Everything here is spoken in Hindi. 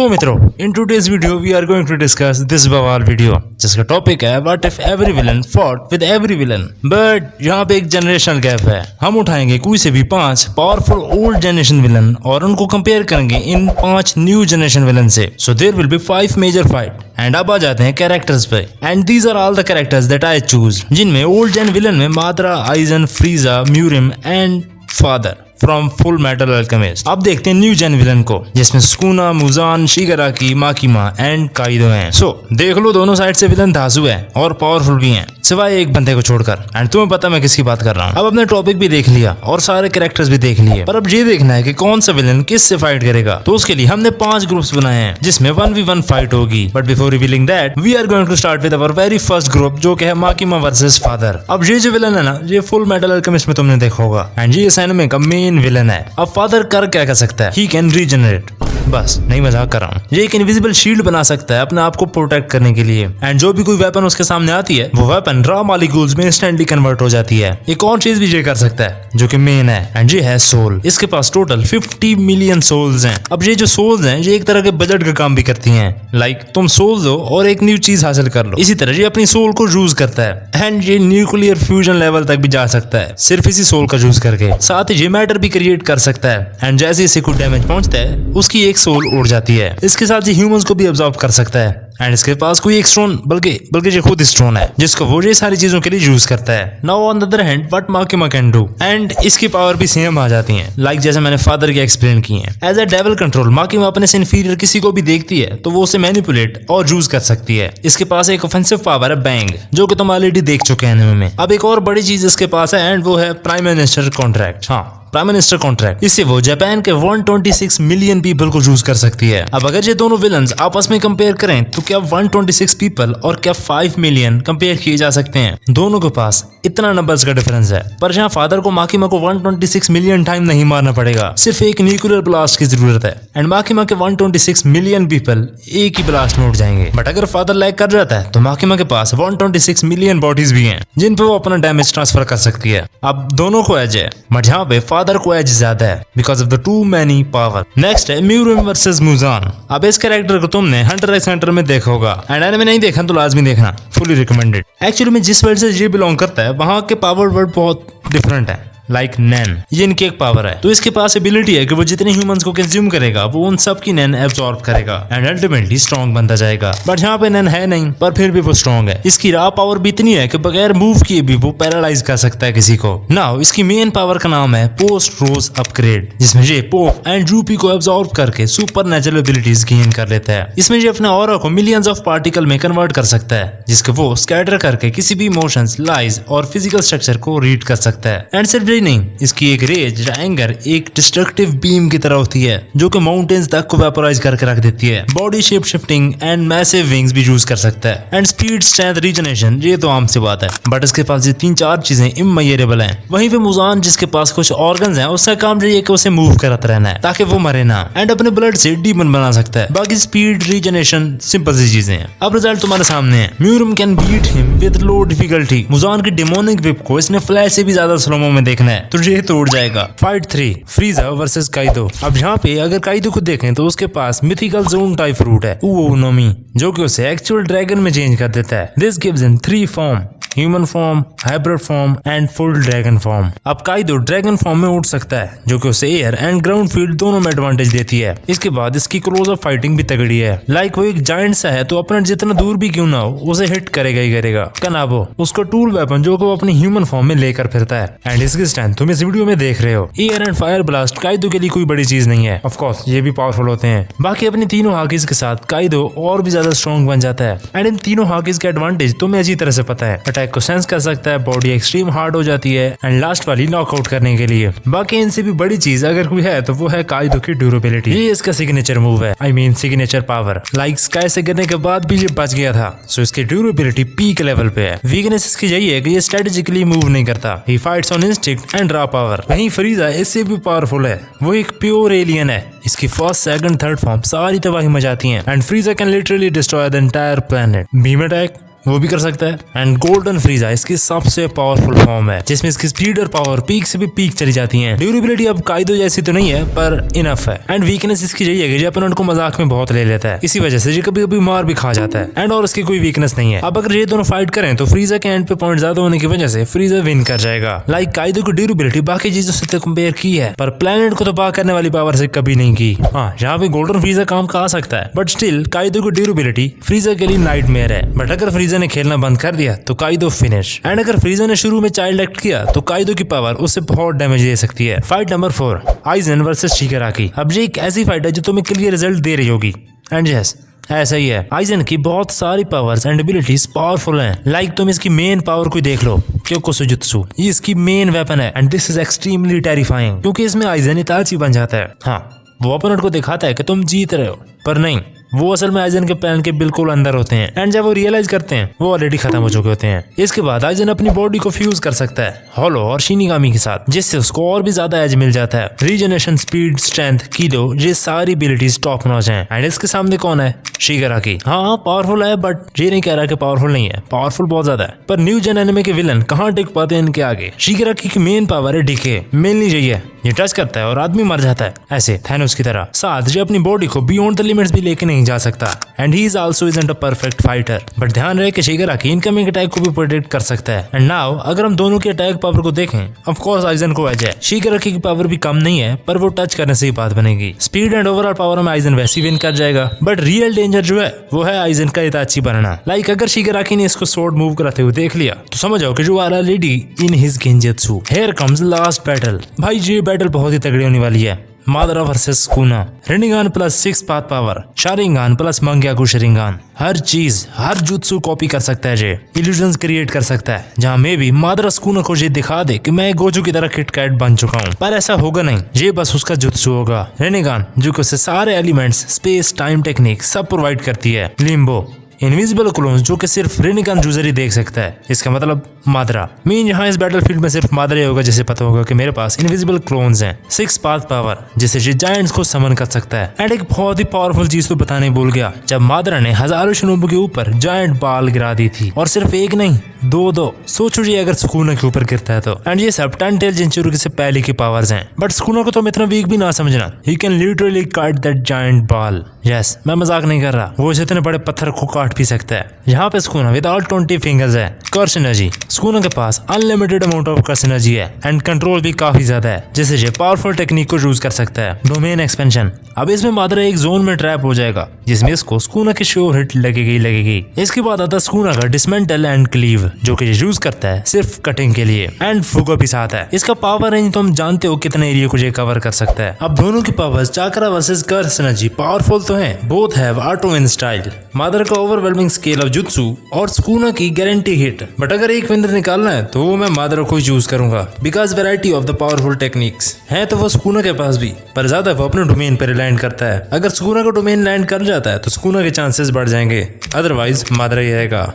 तो मित्रों, in today's video we are going to discuss this बवाल वीडियो, जिसका टॉपिक है what if every villain fought with every villain. But यहाँ पे एक जनरेशनल गैप है। हम उठाएंगे कोई से भी 5 पावरफुल ओल्ड जनरेशन विलन और उनको कंपेयर करेंगे इन 5 न्यू जनरेशन विलन से। So there will be 5 major fight. And अब आ जाते हैं कैरेक्टर्स पे। And these are all the characters that I choose, जिनमें ओल्ड जेन विलन में Madara, Aizen, Frieza, Meruem and Father from Fullmetal Alchemist. अब देखते हैं न्यू जेन विलन को, जिसमें Sukuna, Muzan, Shigaraki, Makima and Kaido हैं। सो देख लो, दोनों साइड से विलन धांसू है और पावरफुल भी हैं, सिवाय एक बंदे को छोड़कर। एंड तुम्हें पता मैं किसकी बात कर रहा हूँ। अब अपने टॉपिक भी देख लिया और सारे कैरेक्टर्स भी देख लिए, पर अब ये देखना है कि कौन सा विलन किस से फाइट करेगा। तो उसके लिए हमने 5 ग्रुप्स बनाए हैं, जिसमें 1v1 फाइट होगी। But before revealing that, we are going to start with our very first group, जो कि है माकिमा वर्सेस फादर। अब ये जो विलन है ना, ये फुल मेटल अल्केमिस्ट में तुमने देखा होगा, एंड ये इस एनिमे का मेन विलन है। अब फादर क्या कर सकता है? He can regenerate. बस नहीं, मजाक कर रहा हूँ। ये एक इनविजिबल शील्ड बना सकता है अपने आप को प्रोटेक्ट करने के लिए। एंड जो भी कोई वेपन उसके सामने आती है, वो वेपन रॉ मॉलिक्यूल्स में इंस्टेंटली कन्वर्ट हो जाती है। एक और चीज भी ये कर सकता है, जो कि मेन है, एंड ये है सोल। इसके पास टोटल 50 मिलियन सोल्स हैं। अब ये जो सोल्स हैं, ये एक तरह के बजट का काम भी करती हैं। लाइक तुम सोल दो और एक न्यू चीज हासिल कर लो। इसी तरह ये अपनी सोल को यूज करता है, एंड ये न्यूक्लियर फ्यूजन लेवल तक भी जा सकता है सिर्फ इसी सोल का यूज करके। साथ ही ये मैटर भी क्रिएट कर सकता है, एंड जैसे इसे कोई डैमेज पहुंचता है, उसकी एक सोल उड़ जाती है। इसके साथ ही ह्यूमंस को भी अब्सॉर्ब कर सकता है। एंड इसके पास कोई एक स्टोन, बल्कि ये खुद स्टोन है, जिसको वो ये सारी चीजों के लिए यूज करता है। Now on the other hand, what Makima can do, and इसकी पावर भी सेम आ जाती है, लाइक जैसे मैंने फादर की एक्सप्लेन की है। एज अ डेविल कंट्रोल, माकिमा अपने से इंफीरियर किसी को भी देखती है तो वो उसे मैनिपुलेट और यूज कर सकती है। इसके पास एक ऑफेंसिव पावर है, बैंग, जो कि तुम ऑलरेडी देख चुके हैं एनिमे में। अब एक और बड़ी चीज इसके पास है, एंड वो है प्राइम मिनिस्टर कॉन्ट्रैक्ट। हाँ, प्राइम मिनिस्टर कॉन्ट्रैक्ट। इससे वो जापान के 126 मिलियन पीपल को यूज कर सकती है। अब अगर ये दोनों विलन्स आपस में कंपेयर करें, तो क्या 126 पीपल और क्या 5 मिलियन कंपेयर किए जा सकते हैं? दोनों के पास इतना नंबर्स का डिफरेंस है। पर जहाँ फादर को माकिमा को 126 मिलियन टाइम नहीं मारना पड़ेगा, सिर्फ एक न्यूक्लियर ब्लास्ट की जरूरत है, एंड माकिमा के 126 मिलियन पीपल एक ही ब्लास्ट में उड़ जाएंगे। बट अगर फादर लैग कर जाता है, तो माकिमा के पास 126 मिलियन बॉडीज भी हैं, जिन पे वो अपना डैमेज ट्रांसफर कर सकती है। अब दोनों को एज है, बट यहाँ पे फादर को एज ज्यादा है, because of the two many power. Next है म्यूरिम वर्सेस मुजान। अब इस कैरेक्टर को तुमने हंटर एक्स हंटर में देखा होगा, एंड एनिमे नहीं देखा तो लाजमी देखना, फुली रिकमेंडेड। एक्चुअली में जिस वर्ड से ये बिलोंग करता है, वहाँ के पावर वर्ड बहुत डिफरेंट है, लाइक नैन। ये इनकी एक पावर है, तो इसके पास एबिलिटी है कि वो जितने ह्यूमंस को कंज्यूम करेगा, वो उन सब की नैन एब्सॉर्ब करेगा एंड अल्टीमेटली स्ट्रॉन्ग बनता जाएगा। बट यहाँ पे नैन है नहीं, पर फिर भी वो स्ट्रॉन्ग है। इसकी रॉ पावर भी इतनी है कि बगैर मूव किए भी वो पैरालाइज कर सकता है किसी को। नाउ इसकी मेन पावर का नाम है पोस्ट रोज अपग्रेड, जिसमें ये पोप एंड यूपी को एब्सॉर्ब करके सुपर नेचुरल एबिलिटीज गेन कर लेता है। इसमें ये अपने ऑरा को मिलियंस ऑफ पार्टिकल में कन्वर्ट कर सकता है, जिसके वो स्कैटर करके किसी भी इमोशंस, लाइज और फिजिकल स्ट्रक्चर को रीड कर सकता है। एंड सिर्फ यही नहीं, इसकी एक रेज एंगर एक डिस्ट्रक्टिव बीम की तरह होती है, जो कि माउंटेन्स तक को वेपोराइज करके रख देती है। Body shape shifting and massive wings भी यूज कर सकता है, एंड स्पीड, स्ट्रेंथ, रीजनरेशन, ये तो आम सी बात है। बट इसके पास ये 3-4 चीजें इमेजरेबल हैं। वहीं पे मुजान, जिसके पास कुछ ऑर्गन्स हैं, उसका काम ये है कि उसे मूव करता रहना है ताकि वो मरे ना, एंड अपने ब्लड से डीमन बना सकता है। बाकी स्पीड, रीजनरेशन, सिंपल सी चीजें हैं। अब रिजल्ट तुम्हारे सामने है। Meruem can beat him with low difficulty. Muzan की डेमोनिक विप को इसने फ्लैश से भी ज्यादा स्लोमो में देखना है, तो ये तोड़ जाएगा। Fight 3, फ्रीजा versus काइदो। अब यहाँ पे अगर काइदो को देखें, तो उसके पास मिथिकल जोन टाइप फ्रूट है, उओनोमी, जो कि उसे एक्चुअल ड्रैगन में चेंज कर देता है। This gives him 3 form, human form, hybrid form and full dragon form. अब काइदो ड्रैगन फॉर्म में उठ सकता है, जो कि उसे एयर एंड ग्राउंड फील्ड दोनों में एडवांटेज देती है। इसके बाद इसकी क्लोज अप फाइटिंग भी तगड़ी है, लाइक वो एक जायंट सा है, तो अपना जितना दूर भी क्यों ना हो, उसे हिट करेगा ही करेगा। कनाबो, उसका टूल वेपन, जो कि वो अपनी ह्यूमन फॉर्म में लेकर फिरता है। एंड इसकी स्ट्रेंथ तुम इस वीडियो में देख रहे हो। एयर एंड फायर ब्लास्ट काइदो के लिए कोई बड़ी चीज नहीं है, ऑफ कोर्स ये भी पावरफुल होते हैं। बाकी अपनी तीनों हाकीज के साथ काइदो और भी ज्यादा स्ट्रॉन्ग बन जाता है, एंड इन तीनों हाकीज का एडवांटेज तुम्हें अच्छी तरह से पता है। अटैक को सेंस कर सकता है, बॉडी एक्सट्रीम हार्ड हो जाती है, एंड लास्ट वाली नॉकआउट करने के लिए। बाकी इनसे भी बड़ी चीज अगर कोई है, तो वो है काइदो की ड्यूरेबिलिटी। ये इसका सिग्नेचर मूव है, I mean signature power. Like sky से गिरने के बाद भी ये बच गया था, सो इसकी ड्यूरेबिलिटी पीक लेवल पे है। वीकनेस इसकी यही है कि ये स्ट्रेटेजिकली मूव नहीं करता, ही fights on instinct and raw power. वहीं फ्रीजा इससे भी पावरफुल है, वो एक प्योर एलियन है। इसकी फर्स्ट, सेकंड, थर्ड फॉर्म सारी तबाही मचाती हैं, and फ्रीजा can literally destroy the entire planet. Beam attack, वो भी कर सकता है। एंड गोल्डन फ्रीजा इसकी सबसे पावरफुल फॉर्म है जिसमें इसकी स्पीड और पावर पीक से भी पीक चली जाती है। ड्यूरेबिलिटी अब काइदो जैसी तो नहीं है पर इनफ है। एंड वीकनेस इसकी यही है कि जो अपोनेंट को मजाक में बहुत ले लेता है, इसी वजह से ये कभी कभी मार भी खा जाता है। एंड और इसकी कोई वीकनेस नहीं है। अब अगर ये दोनों फाइट करें तो फ्रीजा के एंड पे पॉइंट ज्यादा होने की वजह से फ्रीजा विन कर जाएगा। लाइक काइदो की ड्यूरेबिलिटी बाकी चीजों से तो कंपेयर की है पर प्लेनेट को तबाह करने वाली पावर से कभी नहीं की। हाँ, यहाँ पे गोल्डन फ्रीजा काम का आ सकता है बट स्टिल काइदो की ड्यूरेबिलिटी फ्रीजा के लिए नाइटमेयर है। बट अगर फ्रीजा ने खेलना बंद कर दिया तो काइदो फिनिश। एंड अगर फ्रीजा ने शुरू में चाइल्ड एक्ट किया तो काइदो की पावर उससे बहुत डैमेज दे सकती है। Fight number 4, Aizen versus Shigaraki. अब ये एक ऐसी फाइट है जो तुम्हें क्लियर रिजल्ट दे रही होगी। एंड यस, ऐसा ही है। आइजन की बहुत सारी पावर्स एंड एबिलिटीज पावरफुल हैं। लाइक तुम इसकी मेन पावर को देख लो, क्योकुजुत्सु। ये इसकी मेन वेपन है and this is extremely terrifying क्योंकि इसमें आइजन इताची बन जाता है। हाँ, वो अपोनेंट को दिखाता है कि तुम जीत रहे हो पर नहीं, वो असल में आइजन के प्लान के बिल्कुल अंदर होते हैं। एंड जब वो रियलाइज करते हैं वो ऑलरेडी खत्म हो चुके होते हैं। इसके बाद आइजन अपनी बॉडी को फ्यूज कर सकता है हॉलो और शिनिगामी के साथ, जिससे उसको और भी ज्यादा एज मिल जाता है। रीजनरेशन, स्पीड, स्ट्रेंथ, कीडो, ये सारी एबिलिटीज टॉप नॉच हैं। एंड इसके सामने कौन है? शिगाराकी। हाँ, पावरफुल है बट ये नहीं कह रहा कि पावरफुल नहीं है, पावरफुल बहुत ज्यादा है। पर न्यू जेन एनिमे के विलन कहाँ टिक पाते हैं इनके आगे। शिगाराकी की मेन पावर है डीके। मेनली यही है, ये टच करता है और आदमी मर जाता है, ऐसे थैनोस की तरह। साथ ये अपनी बॉडी को बियॉन्ड द लिमिट्स भी लेके नहीं जा सकता। And he is also isn't a perfect fighter. But ध्यान रहे कि शिगाराकी इनकमिंग अटैक को भी प्रोटेक्ट कर सकता है। एंड नाउ अगर हम दोनों के अटैक पावर को देखें, ऑफ कोर्स आइजन को एज है। शिगाराकी की पावर भी कम नहीं है पर वो टच करने से ही बात बनेगी। स्पीड एंड ओवरऑल पावर में आइजन वैसे विन कर जाएगा। बट रियल डेंजर जो है वो है आइजन का इताची बनना। लाइक अगर शिगाराकी ने इसको सोर्ड मूव कराते हुए देख लिया तो समझ आओ कि जो आ रहा लेडी in his genjutsu. Here comes last battle. भाई ये बैटल बहुत ही तगड़ी होने वाली है। Madara versus Sukuna. Rinnegan plus 6 path power, Sharingan plus Mangekyo Sharingan. हर चीज, हर जुत्सु कॉपी कर सकता है। ये इल्यूजन्स क्रिएट कर सकता है जहाँ मे भी मादरा स्कूना को ये दिखा दे कि मैं गोजू की तरह किटकैट बन चुका हूँ, पर ऐसा होगा नहीं। ये बस उसका जुत्सु होगा। रिनिगान जो कि उसे सारे एलिमेंट्स, स्पेस, टाइम, टेक्निक सब प्रोवाइड करती है। लिम्बो इनविजिबल क्लोन्स जो कि सिर्फ रिनिगान यूजर ही देख सकता है। इसका मतलब मादरा। मीन यहाँ इस बैटलफील्ड में सिर्फ मादरा ही होगा जिसे पता होगा कि मेरे पास इनविजिबल क्लोन्स हैं। 6 पाथ पावर जिससे ये जायंट्स को समन कर सकता है। एंड एक बहुत ही पावरफुल चीज तो बताने भूल गया, जब मादरा ने हजारों शिनोबु के ऊपर जायंट बाल गिरा दी थी, और सिर्फ एक नहीं, दो। सोचो ये अगर स्कूना के ऊपर गिरता है तो। एंड ये सब 10 टेल जिंचुरुकी से पहले की पावर्स हैं। बट स्कूना को तुम इतना वीक भी ना समझना। He can literally cut that giant बाल। यस, मैं मजाक नहीं कर रहा, वो इतने बड़े पत्थर को काट भी सकता है। यहाँ पे स्कूना विदाउट 20 फिंगर्स है। कर्स एनर्जी। स्कूना के पास unlimited amount of curse energy है एंड कंट्रोल भी काफी ज्यादा है, जिससे ये पावरफुल टेक्निक को यूज कर सकता है। Domain expansion. अब इसमें मादरा एक जोन में ट्रैप हो जाएगा जिसमें इसको स्कूना की श्योर हिट लगेगी। इसके बाद आता स्कूना का डिसमेंटल एंड क्लीव जो कि यूज करता है सिर्फ कटिंग के लिए। एंड फुगो भी साथ है। इसका पावर रेंज तो हम जानते हो कितने एरिया को ये कवर कर सकता है। अब दोनों की powers chakra versus curse energy powerful तो है, both have auto in style. Madara का ओवरवेलमिंग स्केल ऑफ जुत्सु और स्कूना की गारंटी हिट। बट अगर एक विनर निकालना है तो वो मैं मादरा को चूज करूंगा because variety of the powerful techniques है तो वो स्कूना के पास भी, पर ज्यादा वो अपने डोमेन पर लैंड करता है। अगर स्कूना का डोमेन लैंड कर जाता है तो स्कूना के चांसेस बढ़ जाएंगे, अदरवाइज मादरा ही रहेगा।